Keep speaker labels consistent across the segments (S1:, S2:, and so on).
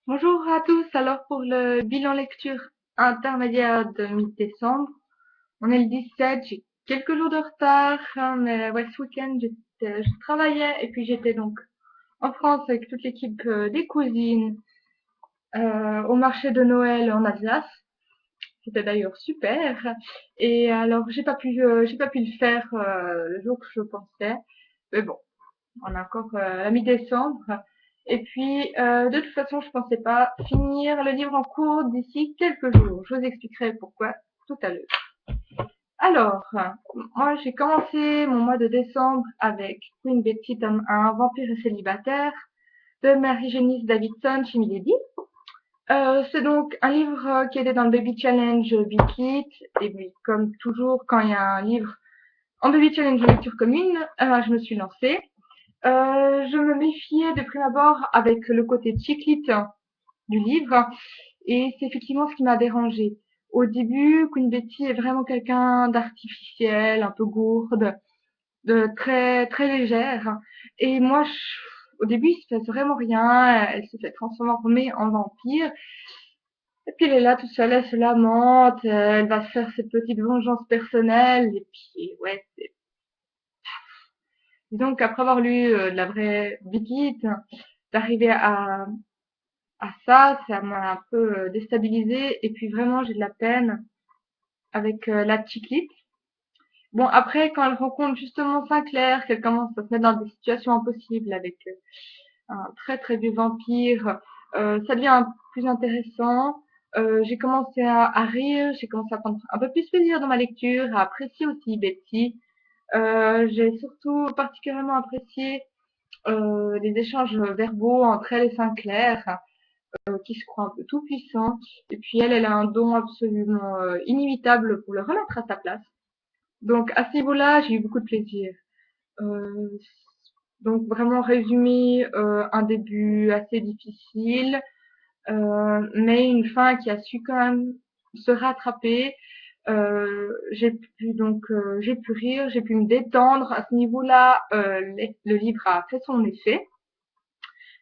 S1: Bonjour à tous. Alors pour le bilan lecture intermédiaire de mi-décembre, on est le 17. J'ai quelques jours de retard, hein, mais ouais, ce week-end je travaillais et puis j'étais donc en France avec toute l'équipe des cousines au marché de Noël en Alsace. C'était d'ailleurs super. Et alors j'ai pas pu le faire le jour que je pensais. Mais bon, on a encore la mi-décembre. Et puis, de toute façon, je pensais pas finir le livre en cours d'ici quelques jours. Je vous expliquerai pourquoi tout à l'heure. Alors, moi, j'ai commencé mon mois de décembre avec Queen Betty, tome 1, Vampire et célibataire, de Mary Janice Davidson chez Milady. C'est donc un livre qui était dans le Baby Challenge Big Hit. Et puis, comme toujours, quand il y a un livre en Baby Challenge de lecture commune, je me suis lancée. Je me méfiais de prime abord avec le côté chick-lit du livre et c'est effectivement ce qui m'a dérangée. Au début, Queen Betty est vraiment quelqu'un d'artificiel, un peu gourde, de très très légère. Et moi, au début, il se passe vraiment rien. Elle se fait transformer en vampire. Et puis elle est là toute seule, elle se lamente, elle va se faire ses petites vengeances personnelles. Et puis ouais, disons qu'après avoir lu de la vraie Biggie, d'arriver à ça, ça m'a un peu déstabilisée. Et puis vraiment, j'ai de la peine avec la chiclite. Bon, après, quand elle rencontre justement Sinclair, qu'elle commence à se mettre dans des situations impossibles avec un très très vieux vampire, ça devient un peu plus intéressant. J'ai commencé à rire, j'ai commencé à prendre un peu plus plaisir dans ma lecture, à apprécier aussi Betty. J'ai surtout particulièrement apprécié les échanges verbaux entre elle et Sinclair, qui se croit un peu tout puissant. Et puis elle a un don absolument inimitable pour le remettre à sa place. Donc à ce niveau-là, j'ai eu beaucoup de plaisir. Euh, donc vraiment résumé, un début assez difficile, mais une fin qui a su quand même se rattraper. J'ai pu rire, j'ai pu me détendre à ce niveau-là. Le livre a fait son effet.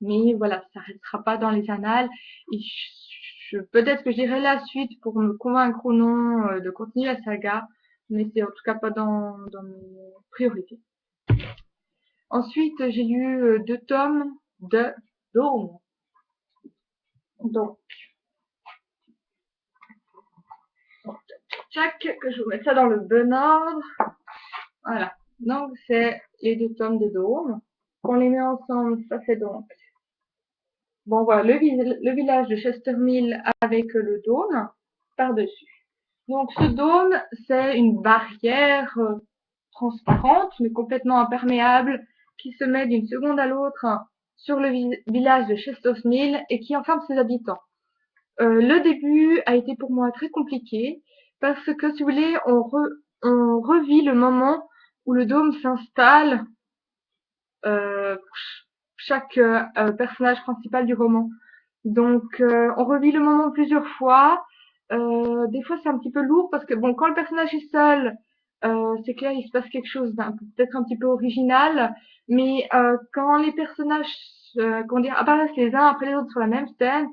S1: Mais voilà, ça restera pas dans les annales. Et peut-être que je lirai la suite pour me convaincre ou non de continuer la saga, mais c'est en tout cas pas dans mes priorités. Ensuite, j'ai lu deux tomes de Dawn. Donc, chaque que je vous mette ça dans le bon ordre. Voilà. Donc, c'est les deux tomes de Dawn. Qu'on les met ensemble, ça fait donc. Bon, voilà, le village de Chestermill avec le dôme par-dessus. Donc ce dôme, c'est une barrière transparente, mais complètement imperméable, qui se met d'une seconde à l'autre sur le village de Chestermill et qui enferme ses habitants. Le début a été pour moi très compliqué parce que, si vous voulez, on revit le moment où le dôme s'installe pour chaque personnage principal du roman. Donc, on revit le moment plusieurs fois. Des fois, c'est un petit peu lourd parce que, bon, quand le personnage est seul, c'est clair, il se passe quelque chose d'un peut-être un petit peu original. Mais quand les personnages, comment dire, apparaissent les uns après les autres sur la même scène,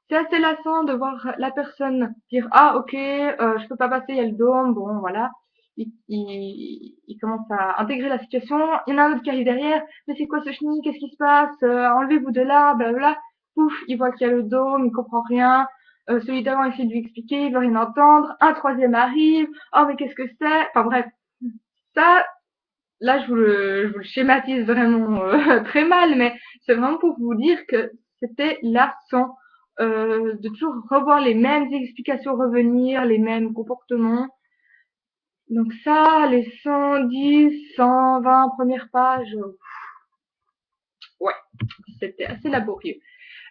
S1: c'est assez lassant de voir la personne dire ah ok, je peux pas passer, il y a le dôme, bon voilà. Il commence à intégrer la situation. Il y en a un autre qui arrive derrière. Mais c'est quoi ce chenille? Qu'est-ce qui se passe? Enlevez-vous de là, blablabla. Pouf, il voit qu'il y a le dôme, il comprend rien. Celui d'avant essaie de lui expliquer, il veut rien entendre. Un troisième arrive. Oh mais qu'est-ce que c'est? Enfin bref, ça, là je vous le schématise vraiment très mal, mais c'est vraiment pour vous dire que c'était lassant de toujours revoir les mêmes explications revenir, les mêmes comportements. Donc ça, les 110, 120 premières pages, ouais, c'était assez laborieux.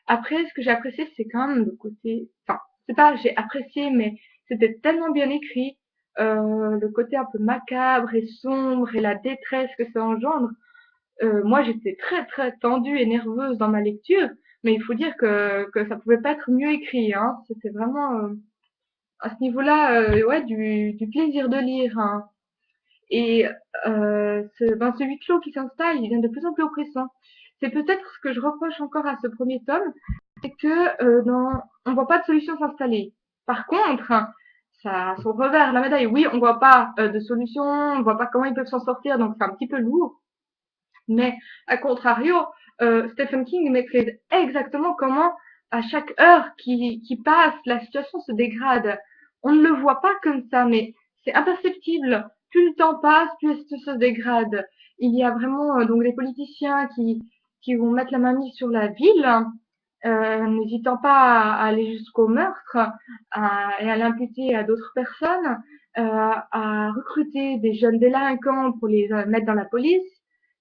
S1: Après, ce que j'ai apprécié, c'est quand même le côté, enfin, c'est pas j'ai apprécié, mais c'était tellement bien écrit, le côté un peu macabre et sombre et la détresse que ça engendre. Moi, j'étais très très tendue et nerveuse dans ma lecture, mais il faut dire que ça pouvait pas être mieux écrit, hein. C'était vraiment à ce niveau-là, ouais, du plaisir de lire, hein. Et ce huis clos qui s'installe, il devient de plus en plus oppressant. C'est peut-être ce que je reproche encore à ce premier tome, c'est que on voit pas de solution s'installer. Par contre, ça a son revers la médaille. Oui, on voit pas de solution, on voit pas comment ils peuvent s'en sortir, donc c'est un petit peu lourd. Mais à contrario, Stephen King maîtrise exactement comment, à chaque heure qui passe, la situation se dégrade. On ne le voit pas comme ça, mais c'est imperceptible. Plus le temps passe, plus la situation se dégrade. Il y a vraiment donc des politiciens qui vont mettre la main mise sur la ville, n'hésitant pas à aller jusqu'au meurtre et à l'imputer à d'autres personnes, à recruter des jeunes délinquants pour les mettre dans la police,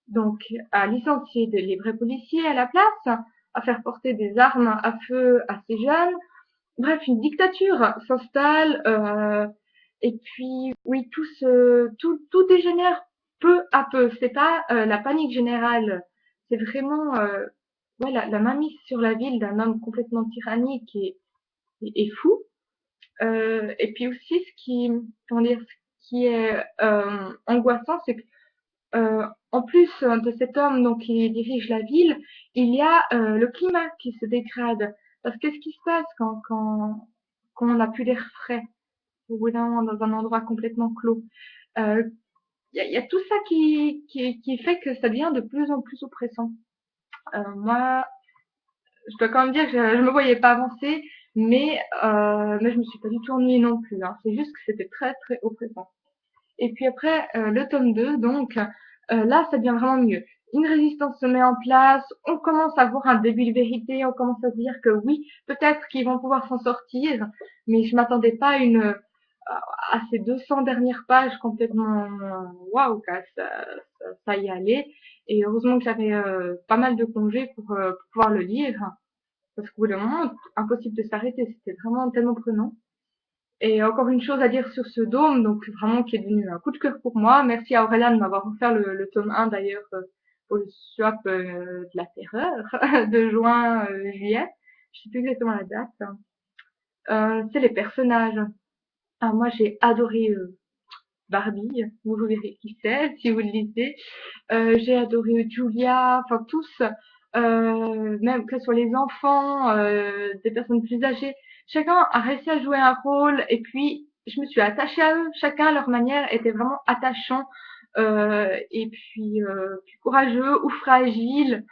S1: donc à licencier les vrais policiers à la place, à faire porter des armes à feu à ces jeunes. Bref, une dictature s'installe, et puis oui, tout dégénère peu à peu. C'est pas la panique générale, c'est vraiment ouais, la mainmise sur la ville d'un homme complètement tyrannique et fou. Et puis aussi, comment dire, ce qui est angoissant, c'est que en plus de cet homme donc qui dirige la ville, il y a le climat qui se dégrade. Parce que qu'est-ce qui se passe quand on n'a plus d'air frais au bout d'un moment dans un endroit complètement clos? Euh, y a tout ça qui fait que ça devient de plus en plus oppressant. Moi, je dois quand même dire que je me voyais pas avancer, mais je me suis pas du tout ennuyée non plus. Hein. C'est juste que c'était très très oppressant. Et puis après, le tome 2, donc là, ça devient vraiment mieux. Une résistance se met en place, on commence à voir un début de vérité, on commence à se dire que oui, peut-être qu'ils vont pouvoir s'en sortir, mais je m'attendais pas à ces 200 dernières pages complètement waouh, ça y allait. Et heureusement que j'avais pas mal de congés pour pouvoir le lire, parce qu'au bout d'un moment, impossible de s'arrêter, c'était vraiment tellement prenant. Et encore une chose à dire sur ce dôme, donc vraiment qui est devenu un coup de cœur pour moi. Merci à Aurélien de m'avoir offert le tome 1 d'ailleurs pour le swap de la terreur de juin-juillet. Je sais plus exactement la date. C'est les personnages. Ah, moi j'ai adoré Barbie, vous verrez qui c'est si vous le lisez. J'ai adoré Julia, enfin tous, même que ce soit les enfants, des personnes plus âgées. Chacun a réussi à jouer un rôle et puis je me suis attachée à eux. Chacun à leur manière était vraiment attachant et puis courageux ou fragile.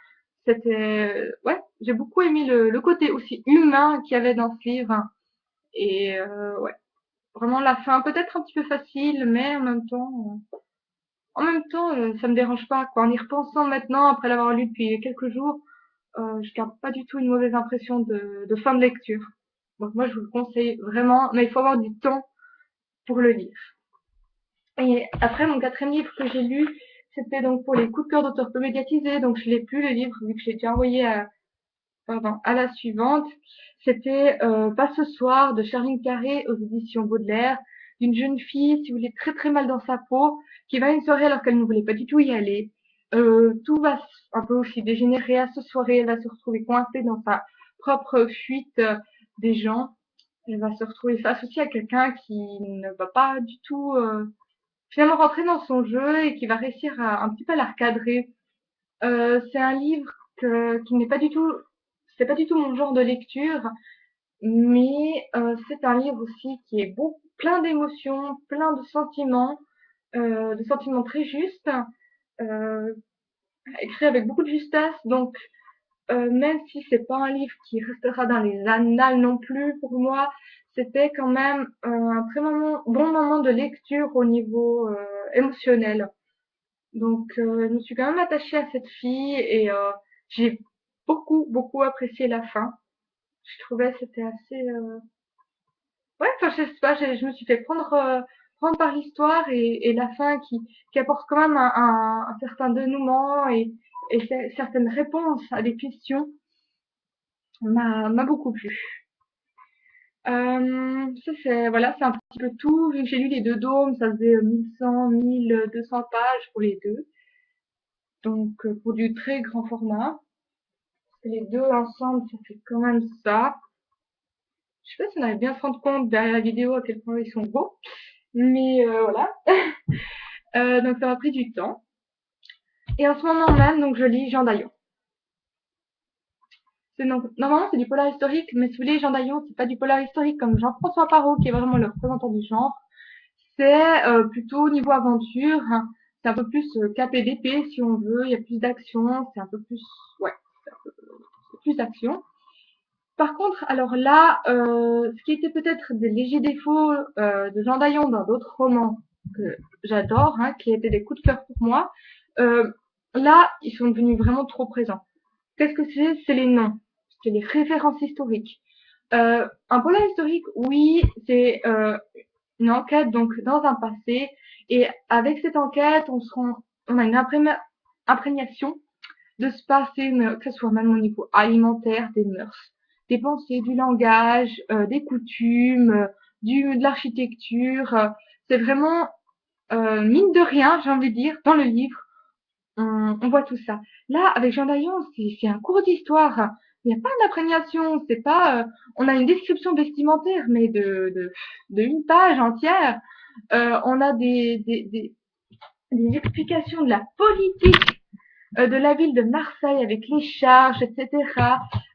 S1: C'était ouais, j'ai beaucoup aimé le côté aussi humain qu'il y avait dans ce livre et ouais, vraiment la fin peut-être un petit peu facile, mais en même temps, ça me dérange pas, quoi. En y repensant maintenant, après l'avoir lu depuis quelques jours, je garde pas du tout une mauvaise impression de fin de lecture. Donc moi, je vous le conseille vraiment, mais il faut avoir du temps pour le lire. Et après, mon quatrième livre que j'ai lu, c'était donc pour les coups de cœur d'auteurs peu médiatisés, donc je l'ai plus le livre vu que j'ai déjà envoyé à la suivante. C'était Pas ce soir de Charline Carré aux éditions Baudelaire, d'une jeune fille, si vous voulez, très très mal dans sa peau, qui va à une soirée alors qu'elle ne voulait pas du tout y aller. Tout va un peu aussi dégénérer à cette soirée, elle va se retrouver coincée dans sa propre fuite des gens. Elle va se retrouver face aussi à quelqu'un qui ne va pas du tout finalement rentrer dans son jeu et qui va réussir à un petit peu à la recadrer. C'est un livre qui n'est pas du tout, c'est pas du tout mon genre de lecture, mais c'est un livre aussi qui est beau, plein d'émotions, plein de sentiments très justes, euh, écrit avec beaucoup de justesse. Donc même si c'est pas un livre qui restera dans les annales non plus pour moi, c'était quand même un très bon moment de lecture au niveau émotionnel. Donc, je me suis quand même attachée à cette fille et j'ai beaucoup apprécié la fin. Je trouvais que c'était assez... Ouais, enfin, je sais pas, je me suis fait prendre par l'histoire et la fin qui apporte quand même un certain dénouement et certaines réponses à des questions m'a beaucoup plu. Ça c'est voilà, c'est un petit peu tout. Vu que j'ai lu les deux dômes, ça faisait 1100, 1200 pages pour les deux. Donc pour du très grand format. Les deux ensemble, ça fait quand même ça. Je sais pas si on arrive bien à se rendre compte derrière la vidéo à quel point ils sont beaux. Mais voilà. Donc ça m'a pris du temps. Et en ce moment même, donc je lis Jean Daillon. Normalement, c'est du polar historique, mais si vous voulez, Jean Daillon, c'est pas du polar historique comme Jean-François Parot, qui est vraiment le représentant du genre. C'est plutôt niveau aventure, hein. C'est un peu plus KPDP, si on veut. Il y a plus d'action. C'est un peu plus, ouais, c'est un peu plus d'action. Par contre, alors là, ce qui était peut-être des légers défauts de Jean Daillon dans d'autres romans que j'adore, hein, qui étaient des coups de cœur pour moi, euh, là, ils sont devenus vraiment trop présents. Qu'est-ce que c'est? C'est les noms, c'est les références historiques. Un polar historique, oui, c'est une enquête donc dans un passé, et avec cette enquête, on a une imprégnation de ce passé, que ce soit même au niveau alimentaire, des mœurs, des pensées, du langage, des coutumes, de l'architecture. C'est vraiment, mine de rien, j'ai envie de dire, dans le livre, on voit tout ça. Là, avec Jean Daillon, c'est un cours d'histoire. Il n'y a pas d'imprégnation, c'est pas, on a une description vestimentaire, mais de une page entière. On a des explications de la politique de la ville de Marseille avec les charges, etc.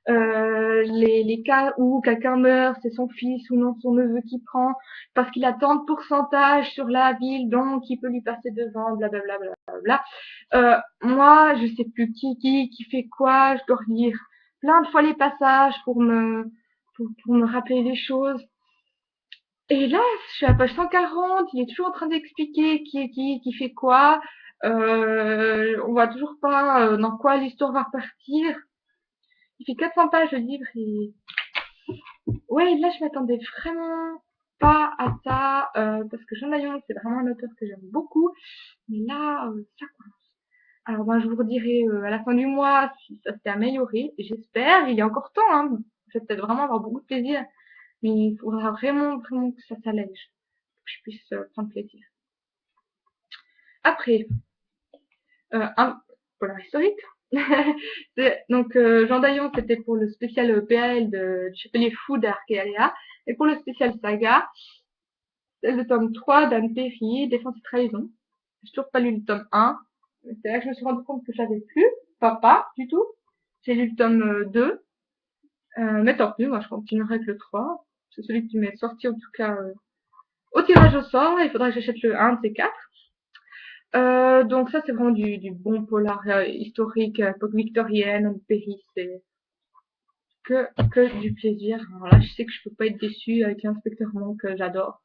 S1: Les cas où quelqu'un meurt, c'est son fils ou non son neveu qui prend, parce qu'il a tant de pourcentage sur la ville, donc il peut lui passer devant, blablabla. Moi, je sais plus qui fait quoi, je dois relire plein de fois les passages pour me rappeler les choses. Et là, je suis à la page 140, il est toujours en train d'expliquer qui est qui fait quoi. On voit toujours pas dans quoi l'histoire va repartir. Il fait 400 pages le livre et ouais, là je m'attendais vraiment pas à ça parce que Jean Daillon c'est vraiment un auteur que j'aime beaucoup, mais là ça commence. Alors ben je vous redirai à la fin du mois si ça s'est amélioré. J'espère, il y a encore temps, hein. Je vais peut-être vraiment avoir beaucoup de plaisir, mais il faudra vraiment que ça s'allège, que je puisse prendre plaisir. Après, un polar historique. Donc Jean Daillon, c'était pour le spécial PAL du Chapelier Fou d'Arkéaléa. Et pour le spécial saga, c'est le tome 3 d'Anne Perry, Défense et Trahison. J'ai toujours pas lu le tome 1. C'est là que je me suis rendu compte que j'avais plus. Pas du tout. J'ai lu le tome 2. Mais tant pis, moi je continuerai avec le 3. C'est celui qui m'est sorti en tout cas au tirage au sort. Il faudra que j'achète le 1 de ces 4. Donc ça c'est vraiment du bon polar historique, époque victorienne, Anne Perry, c'est que du plaisir. Alors là, je sais que je peux pas être déçue avec l'inspecteur Monk que j'adore.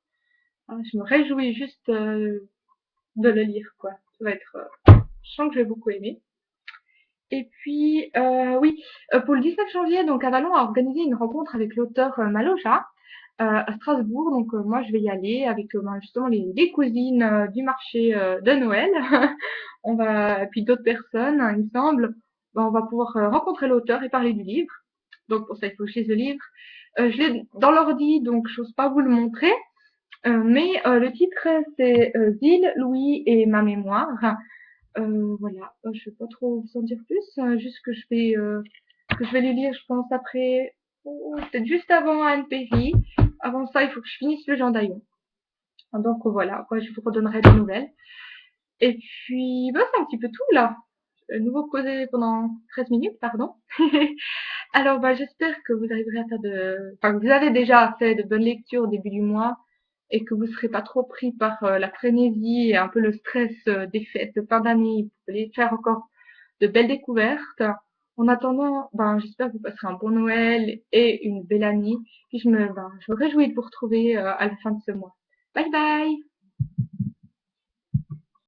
S1: Ah, je me réjouis juste de le lire, quoi. Ça va être, je sens que je vais beaucoup aimer. Et puis, oui, pour le 19 janvier, donc Avalon a organisé une rencontre avec l'auteur Maloja à Strasbourg. Donc moi, je vais y aller avec ben, justement les cousines du marché de Noël. On va, et puis d'autres personnes, hein, il me semble. Ben, on va pouvoir rencontrer l'auteur et parler du livre. Donc pour ça, il faut que je lise le livre. Je l'ai dans l'ordi, donc je n'ose pas vous le montrer. Mais le titre, c'est Zil, Louis et ma mémoire. Voilà, je vais pas trop vous en dire plus. Juste que je vais le lire, je pense, après, peut-être juste avant Anne Perry. Avant ça, il faut que je finisse le Jean Daillon. Donc voilà, quoi, je vous redonnerai des nouvelles. Et puis, bah, c'est un petit peu tout là. Nouveau causé pendant 13 minutes, pardon. Alors, bah, j'espère que vous arriverez à faire enfin, que vous avez déjà fait de bonnes lectures au début du mois et que vous serez pas trop pris par la frénésie et un peu le stress des fêtes de fin d'année. Vous pouvez faire encore de belles découvertes. En attendant, ben, j'espère que vous passerez un bon Noël et une belle année. Puis je me réjouis de vous retrouver à la fin de ce mois. Bye bye!